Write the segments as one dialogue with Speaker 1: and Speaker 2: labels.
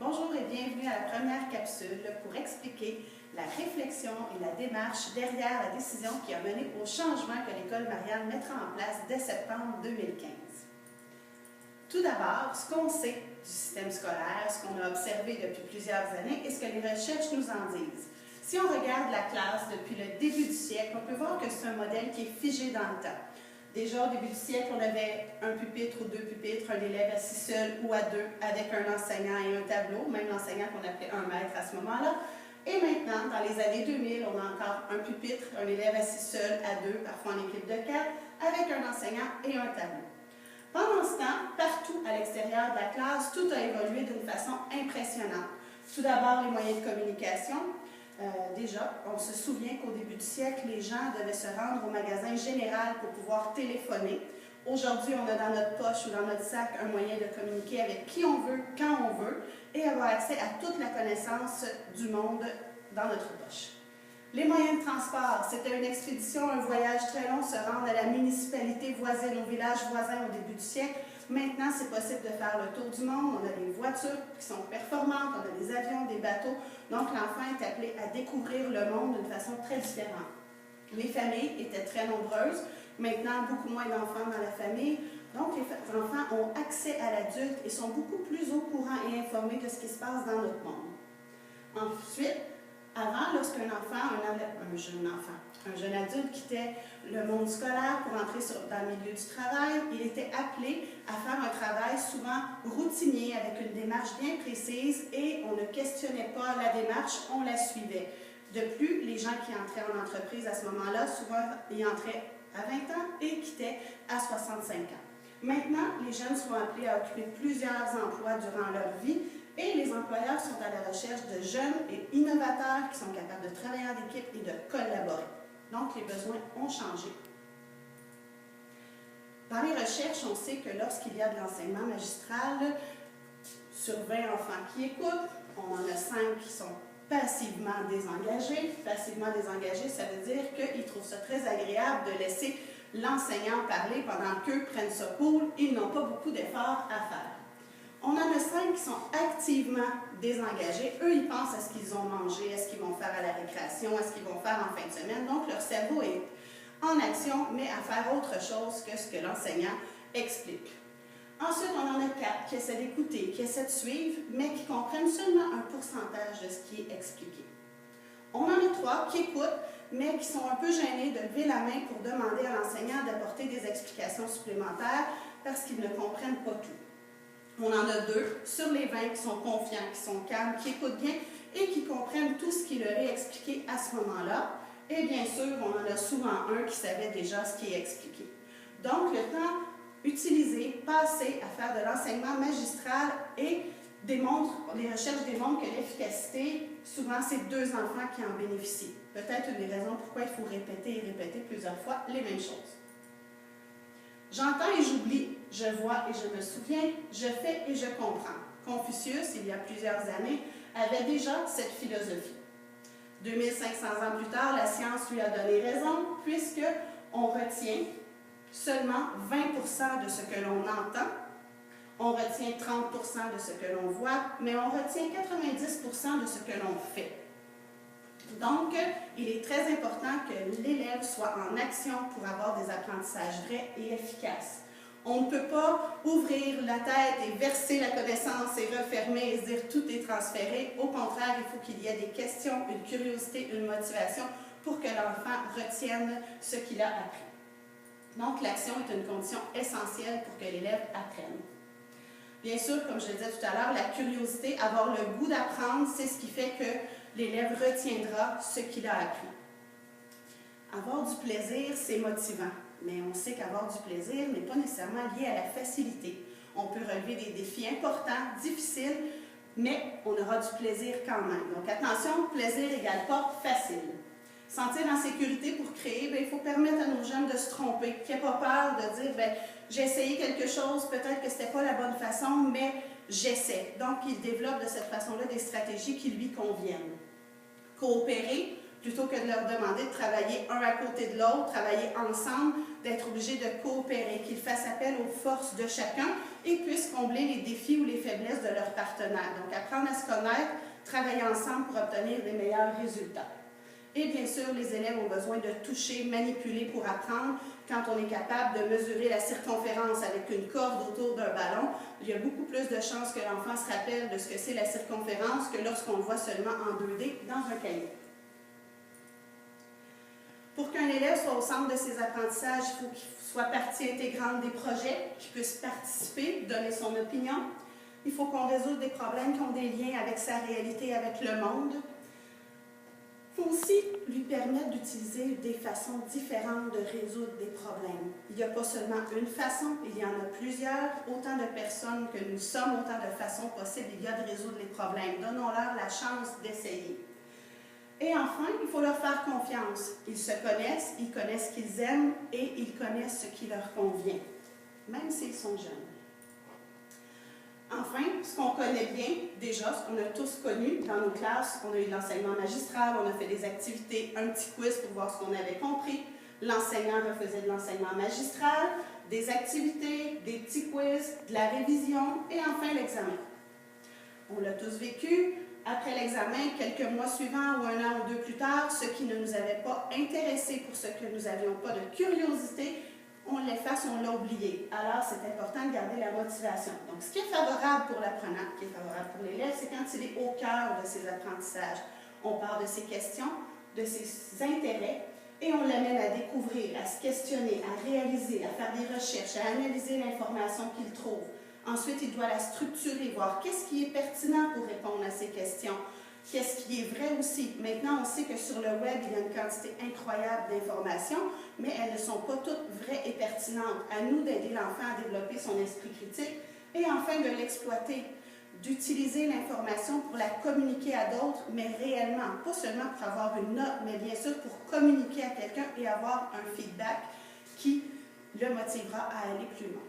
Speaker 1: Bonjour et bienvenue à la première capsule pour expliquer la réflexion et la démarche derrière la décision qui a mené au changement que l'École Marianne mettra en place dès septembre 2015. Tout d'abord, ce qu'on sait du système scolaire, ce qu'on a observé depuis plusieurs années et ce que les recherches nous en disent. Si on regarde la classe depuis le début du siècle, on peut voir que c'est un modèle qui est figé dans le temps. Déjà, au début du siècle, on avait un pupitre ou deux pupitres, un élève assis seul ou à deux, avec un enseignant et un tableau, même l'enseignant qu'on appelait un maître à ce moment-là. Et maintenant, dans les années 2000, on a encore un pupitre, un élève assis seul à deux, parfois en équipe de quatre, avec un enseignant et un tableau. Pendant ce temps, partout à l'extérieur de la classe, tout a évolué d'une façon impressionnante. Tout d'abord, les moyens de communication. Déjà, on se souvient qu'au début du siècle, les gens devaient se rendre au magasin général pour pouvoir téléphoner. Aujourd'hui, on a dans notre poche ou dans notre sac un moyen de communiquer avec qui on veut, quand on veut, et avoir accès à toute la connaissance du monde dans notre poche. Les moyens de transport, c'était une expédition, un voyage très long, se rendre à la municipalité voisine, au village voisin au début du siècle. Maintenant, c'est possible de faire le tour du monde. On a des voitures qui sont performantes, on a des avions, des bateaux. Donc, l'enfant est appelé à découvrir le monde d'une façon très différente. Les familles étaient très nombreuses. Maintenant, beaucoup moins d'enfants dans la famille. Donc, les enfants ont accès à l'adulte et sont beaucoup plus au courant et informés de ce qui se passe dans notre monde. Ensuite, avant, lorsqu'un enfant, un jeune adulte quittait le monde scolaire pour entrer dans le milieu du travail, il était appelé à faire un travail souvent routinier avec une démarche bien précise et on ne questionnait pas la démarche, on la suivait. De plus, les gens qui entraient en entreprise à ce moment-là, souvent, ils entraient à 20 ans et quittaient à 65 ans. Maintenant, les jeunes sont appelés à occuper plusieurs emplois durant leur vie et les employeurs sont à la recherche de jeunes et innovateurs qui sont capables de travailler en équipe et de collaborer. Donc, les besoins ont changé. Dans les recherches, on sait que lorsqu'il y a de l'enseignement magistral, sur 20 enfants qui écoutent, on en a 5 qui sont passivement désengagés. Passivement désengagés, ça veut dire qu'ils trouvent ça très agréable de laisser l'enseignant parler pendant qu'eux prennent ça cool. Ils n'ont pas beaucoup d'efforts à faire. On en a 5 qui sont activement désengagés. Eux, ils pensent à ce qu'ils ont mangé, à ce qu'ils vont faire à la récréation, à ce qu'ils vont faire en fin de semaine. Donc, leur cerveau est en action, mais à faire autre chose que ce que l'enseignant explique. Ensuite, on en a 4 qui essaient d'écouter, qui essaient de suivre, mais qui comprennent seulement un pourcentage de ce qui est expliqué. On en a 3 qui écoutent, mais qui sont un peu gênés de lever la main pour demander à l'enseignant d'apporter des explications supplémentaires parce qu'ils ne comprennent pas tout. On en a 2 sur les 20 qui sont confiants, qui sont calmes, qui écoutent bien et qui comprennent tout ce qui leur est expliqué à ce moment-là. Et bien sûr, on en a souvent un qui savait déjà ce qui est expliqué. Donc, le temps utilisé, passé à faire de l'enseignement magistral et les recherches démontrent que l'efficacité, souvent, c'est 2 enfants qui en bénéficient. Peut-être une des raisons pourquoi il faut répéter et répéter plusieurs fois les mêmes choses. J'entends et j'oublie, je vois et je me souviens, je fais et je comprends. Confucius, il y a plusieurs années, avait déjà cette philosophie. 2500 ans plus tard, la science lui a donné raison, puisqu'on retient seulement 20% de ce que l'on entend, on retient 30% de ce que l'on voit, mais on retient 90% de ce que l'on fait. Donc, il est très important que l'élève soit en action pour avoir des apprentissages vrais et efficaces. On ne peut pas ouvrir la tête et verser la connaissance et refermer et se dire tout est transféré. Au contraire, il faut qu'il y ait des questions, une curiosité, une motivation pour que l'enfant retienne ce qu'il a appris. Donc, l'action est une condition essentielle pour que l'élève apprenne. Bien sûr, comme je le disais tout à l'heure, la curiosité, avoir le goût d'apprendre, c'est ce qui fait que l'élève retiendra ce qu'il a appris. Avoir du plaisir, c'est motivant, mais on sait qu'avoir du plaisir n'est pas nécessairement lié à la facilité. On peut relever des défis importants, difficiles, mais on aura du plaisir quand même. Donc attention, plaisir n'égale pas facile. Sentir en sécurité pour créer, il faut permettre à nos jeunes de se tromper, qu'ils n'aient pas peur de dire j'ai essayé quelque chose, peut-être que ce n'était pas la bonne façon, mais j'essaie. Donc, ils développent de cette façon-là des stratégies qui lui conviennent. Coopérer, plutôt que de leur demander de travailler un à côté de l'autre, travailler ensemble, d'être obligés de coopérer, qu'ils fassent appel aux forces de chacun et puissent combler les défis ou les faiblesses de leur partenaire. Donc, apprendre à se connaître, travailler ensemble pour obtenir des meilleurs résultats. Et bien sûr, les élèves ont besoin de toucher, manipuler pour apprendre. Quand on est capable de mesurer la circonférence avec une corde autour d'un ballon, il y a beaucoup plus de chances que l'enfant se rappelle de ce que c'est la circonférence que lorsqu'on le voit seulement en 2D dans un cahier. Pour qu'un élève soit au centre de ses apprentissages, il faut qu'il soit partie intégrante des projets, qu'il puisse participer, donner son opinion. Il faut qu'on résolve des problèmes qui ont des liens avec sa réalité, avec le monde. Il faut aussi lui permettre d'utiliser des façons différentes de résoudre des problèmes. Il n'y a pas seulement une façon, il y en a plusieurs. Autant de personnes que nous sommes, autant de façons possibles il y a de résoudre les problèmes. Donnons-leur la chance d'essayer. Et enfin, il faut leur faire confiance. Ils se connaissent, ils connaissent ce qu'ils aiment et ils connaissent ce qui leur convient, même s'ils sont jeunes. Enfin, ce qu'on connaît bien, déjà, ce qu'on a tous connu dans nos classes, on a eu l'enseignement magistral, on a fait des activités, un petit quiz pour voir ce qu'on avait compris. L'enseignant refaisait de l'enseignement magistral, des activités, des petits quiz, de la révision et enfin l'examen. On l'a tous vécu. Après l'examen, quelques mois suivants ou un an ou deux plus tard, ce qui ne nous avait pas intéressé pour ce que nous n'avions pas de curiosité, on l'efface, on l'a oublié. Alors, c'est important de garder la motivation. Donc, ce qui est favorable pour l'apprenant, qui est favorable pour l'élève, c'est quand il est au cœur de ses apprentissages. On parle de ses questions, de ses intérêts, et on l'amène à découvrir, à se questionner, à réaliser, à faire des recherches, à analyser l'information qu'il trouve. Ensuite, il doit la structurer, voir qu'est-ce qui est pertinent pour répondre à ces questions, qu'est-ce qui est vrai aussi. Maintenant, on sait que sur le web, il y a une quantité incroyable d'informations, mais elles ne sont pas toutes vraies et pertinentes. À nous d'aider l'enfant à développer son esprit critique et enfin de l'exploiter, d'utiliser l'information pour la communiquer à d'autres, mais réellement, pas seulement pour avoir une note, mais bien sûr pour communiquer à quelqu'un et avoir un feedback qui le motivera à aller plus loin.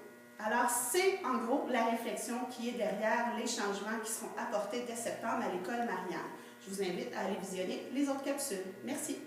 Speaker 1: Alors, c'est en gros la réflexion qui est derrière les changements qui seront apportés dès septembre à l'école Marianne. Je vous invite à aller visionner les autres capsules. Merci.